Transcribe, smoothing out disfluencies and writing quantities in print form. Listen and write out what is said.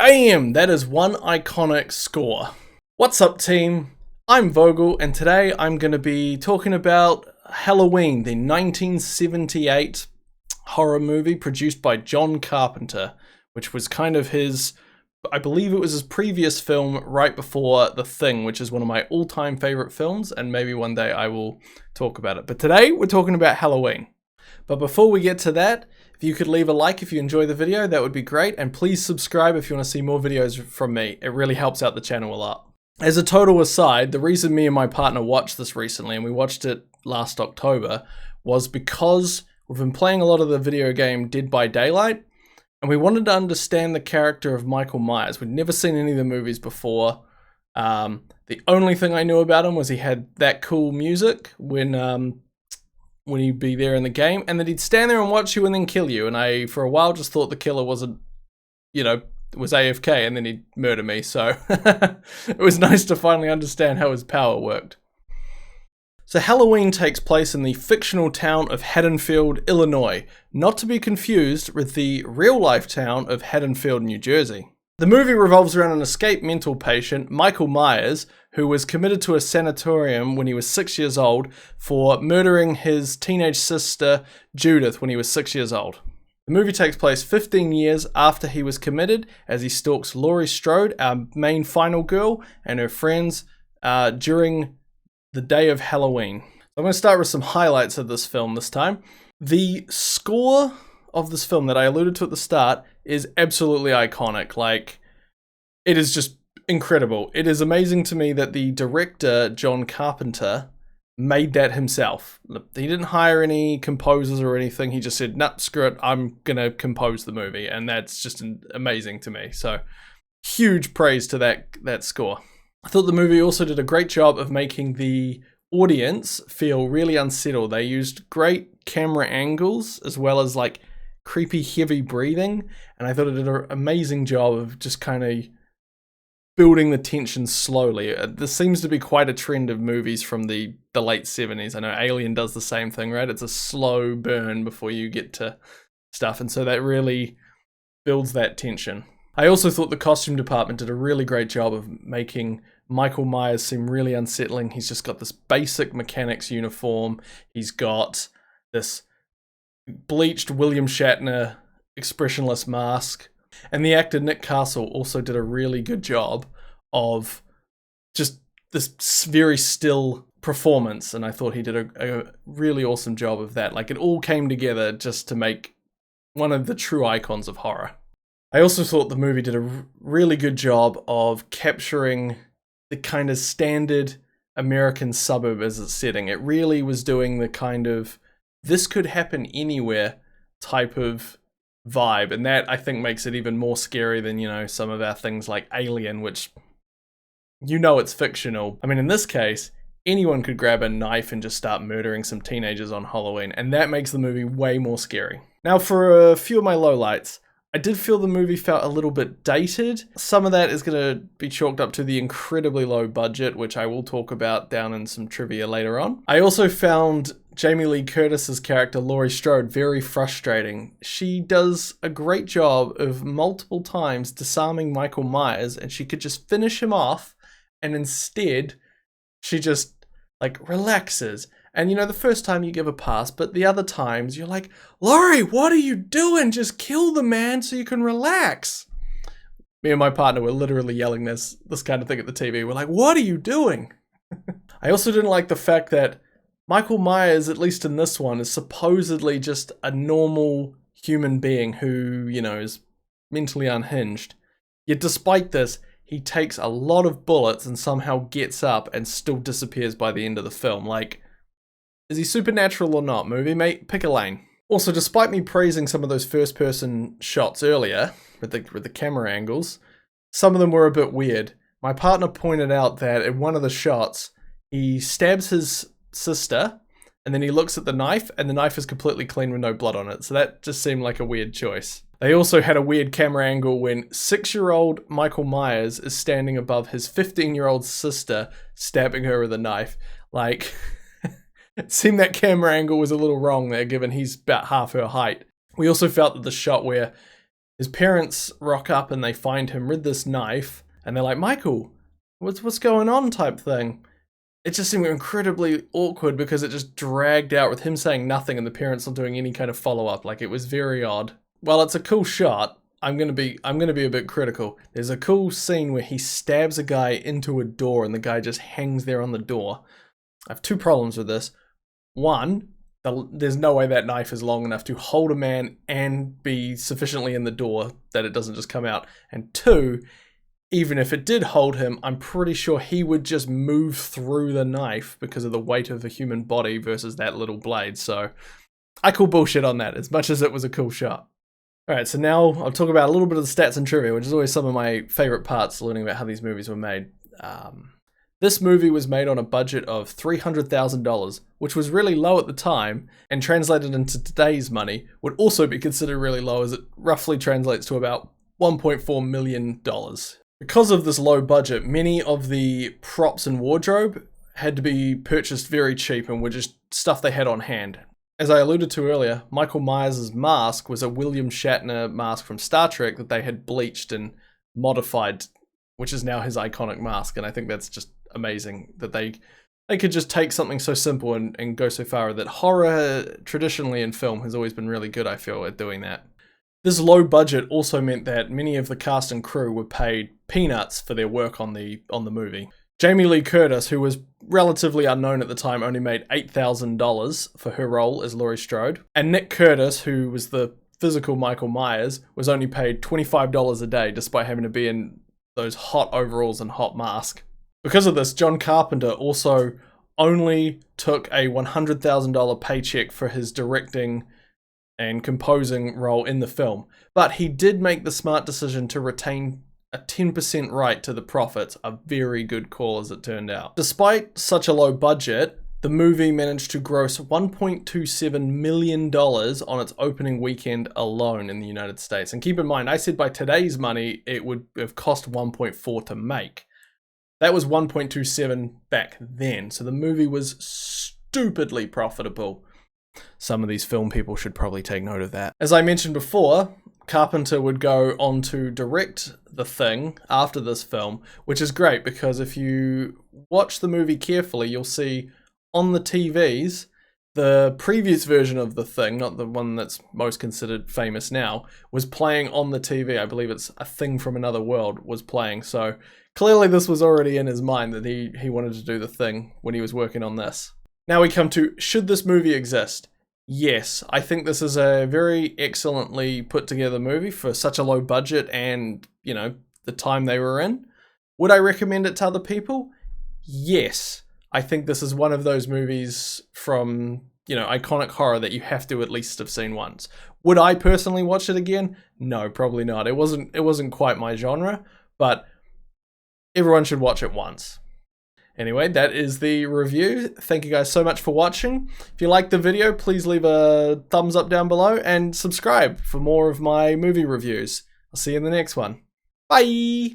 Damn, that is one iconic score. What's up, team? I'm Vogel, and today I'm going to be talking about Halloween, the 1978 horror movie produced by John Carpenter, which was kind of his, I believe it was his previous film right before The Thing, which is one of my all-time favorite films, and maybe one day I will talk about it. But today we're talking about Halloween. But before we get to that, if you could leave a like if you enjoy the video, that would be great. And please subscribe if you want to see more videos from me. It really helps out the channel a lot. As a total aside, the reason me and my partner watched this recently, and we watched it last October, was because we've been playing a lot of the video game Dead by Daylight, and we wanted to understand the character of Michael Myers. We'd never seen any of the movies before. The only thing I knew about him was he had that cool music when he'd be there in the game, and that he'd stand there and watch you and then kill you. And I, for a while, just thought the killer wasn't, was AFK, and then he'd murder me. So it was nice to finally understand how his power worked. So Halloween takes place in the fictional town of Haddonfield, Illinois, not to be confused with the real-life town of Haddonfield, New Jersey. The movie revolves around an escaped mental patient, Michael Myers, who was committed to a sanatorium when he was 6 years old for murdering his teenage sister, Judith, when he was 6 years old. The movie takes place 15 years after he was committed, as he stalks Laurie Strode, our main final girl, and her friends during the day of Halloween. I'm going to start with some highlights of this film this time. The score of this film that I alluded to at the start is absolutely iconic. Like, it is just incredible. It is amazing to me that the director, John Carpenter, made that himself. He didn't hire any composers or anything. He just said, nah, screw it, I'm gonna compose the movie. And that's just amazing to me. So huge praise to that score. I thought the movie also did a great job of making the audience feel really unsettled. They used great camera angles as well as like creepy heavy breathing, and I thought it did an amazing job of just kind of building the tension slowly. This seems to be quite a trend of movies from the late 70s. I know Alien does the same thing, right? It's a slow burn before you get to stuff, and so that really builds that tension. I also thought the costume department did a really great job of making Michael Myers seem really unsettling. He's just got this basic mechanics uniform. He's got this bleached William Shatner expressionless mask, and the actor Nick Castle also did a really good job of just this very still performance, and I thought he did a really awesome job of that. Like, it all came together just to make one of the true icons of horror. I also thought the movie did a really good job of capturing the kind of standard American suburb as its setting. It really was doing the kind of this could happen anywhere type of vibe, and that I think makes it even more scary than, some of our things like Alien, which it's fictional. I mean, in this case, anyone could grab a knife and just start murdering some teenagers on Halloween, and that makes the movie way more scary. Now, for a few of my lowlights, I did feel the movie felt a little bit dated. Some of that is going to be chalked up to the incredibly low budget, which I will talk about down in some trivia later on. I also found Jamie Lee Curtis's character, Laurie Strode, very frustrating. She does a great job of multiple times disarming Michael Myers, and she could just finish him off, and instead she just relaxes. And the first time you give a pass, but the other times you're like, Laurie, what are you doing? Just kill the man so you can relax. Me and my partner were literally yelling this kind of thing at the TV. We're like, what are you doing? I also didn't like the fact that Michael Myers, at least in this one, is supposedly just a normal human being who, is mentally unhinged. Yet despite this, he takes a lot of bullets and somehow gets up and still disappears by the end of the film. Like, is he supernatural or not, movie? Mate, pick a lane. Also, despite me praising some of those first-person shots earlier, with the camera angles, some of them were a bit weird. My partner pointed out that in one of the shots, he stabs his sister, and then he looks at the knife, and the knife is completely clean with no blood on it. So that just seemed like a weird choice. They also had a weird camera angle when 6-year-old Michael Myers is standing above his 15-year-old sister, stabbing her with a knife. Like, it seemed that camera angle was a little wrong there, given he's about half her height. We also felt that the shot where His parents rock up and they find him with this knife, and they're like, Michael, what's going on type thing. It just seemed incredibly awkward because it just dragged out with him saying nothing and the parents not doing any kind of follow-up. Like, it was very odd. While it's a cool shot, I'm gonna be a bit critical. There's a cool scene where he stabs a guy into a door and the guy just hangs there on the door. I have two problems with this. One, there's no way that knife is long enough to hold a man and be sufficiently in the door that it doesn't just come out. And two, even if it did hold him, I'm pretty sure he would just move through the knife because of the weight of the human body versus that little blade. So I call bullshit on that, as much as it was a cool shot. Alright, so now I'll talk about a little bit of the stats and trivia, which is always some of my favorite parts, learning about how these movies were made. This movie was made on a budget of $300,000, which was really low at the time, and translated into today's money would also be considered really low, as it roughly translates to about $1.4 million. Because of this low budget, many of the props and wardrobe had to be purchased very cheap and were just stuff they had on hand. As I alluded to earlier, Michael Myers' mask was a William Shatner mask from Star Trek that they had bleached and modified, which is now his iconic mask, and I think that's just amazing that they could just take something so simple and go so far with it. Horror, traditionally in film, has always been really good, I feel, at doing that. This low budget also meant that many of the cast and crew were paid peanuts for their work on the movie. Jamie Lee Curtis, who was relatively unknown at the time, only made $8,000 for her role as Laurie Strode. And Nick Curtis, who was the physical Michael Myers, was only paid $25 a day despite having to be in those hot overalls and hot mask. Because of this, John Carpenter also only took a $100,000 paycheck for his directing and composing role in the film. But he did make the smart decision to retain a 10% right to the profits, a very good call as it turned out. Despite such a low budget, the movie managed to gross $1.27 million on its opening weekend alone in the United States. And keep in mind, I said by today's money, it would have cost 1.4 to make. That was 1.27 back then, so the movie was stupidly profitable. Some of these film people should probably take note of that. As I mentioned before, Carpenter would go on to direct The Thing after this film, which is great because if you watch the movie carefully, you'll see on the TVs, the previous version of The Thing, not the one that's most considered famous now, was playing on the TV. I believe it's A Thing from Another World was playing, so clearly this was already in his mind that he wanted to do The Thing when he was working on this. Now we come to, should this movie exist? Yes, I think this is a very excellently put together movie for such a low budget and, you know, the time they were in. Would I recommend it to other people? Yes. I think this is one of those movies from, you know, iconic horror that you have to at least have seen once. Would I personally watch it again? No, probably not. It wasn't quite my genre, but everyone should watch it once. Anyway, that is the review. Thank you guys so much for watching. If you liked the video, please leave a thumbs up down below and subscribe for more of my movie reviews. I'll see you in the next one. Bye!